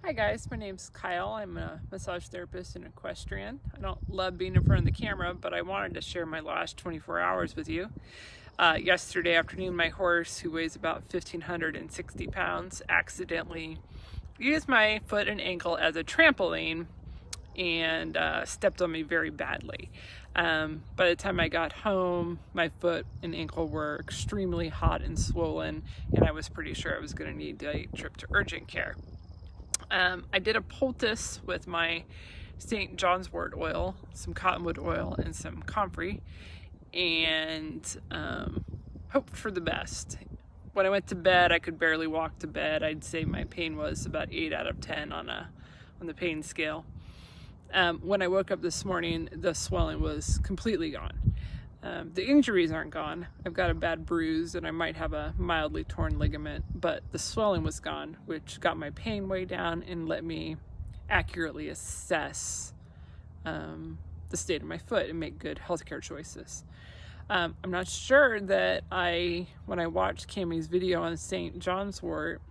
Hi guys, my name's Kyle. I'm a massage therapist and equestrian. I don't love being in front of the camera, but I wanted to share my last 24 hours with you. Yesterday afternoon, my horse, who weighs about 1,560 pounds, accidentally used my foot and ankle as a trampoline and stepped on me very badly. By the time I got home, my foot and ankle were extremely hot and swollen, and I was pretty sure I was going to need a trip to urgent care. I did a poultice with my St. John's wort oil, some cottonwood oil, and some comfrey, and hoped for the best. When I went to bed, I could barely walk to bed. I'd say my pain was about 8 out of 10 on the pain scale. When I woke up this morning, the swelling was completely gone. The injuries aren't gone. I've got a bad bruise and I might have a mildly torn ligament, but the swelling was gone, which got my pain way down and let me accurately assess the state of my foot and make good healthcare choices. I'm not sure that when I watched Cammie's video on St. John's wort,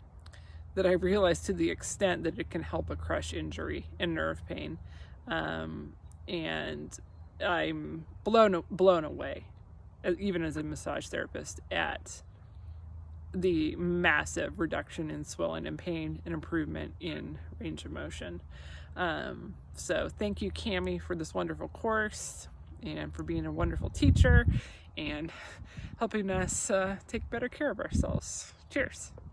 that I realized to the extent that it can help a crush injury and nerve pain. And I'm blown away, even as a massage therapist, at the massive reduction in swelling and pain and improvement in range of motion. So thank you, Cammie, for this wonderful course and for being a wonderful teacher and helping us take better care of ourselves. Cheers.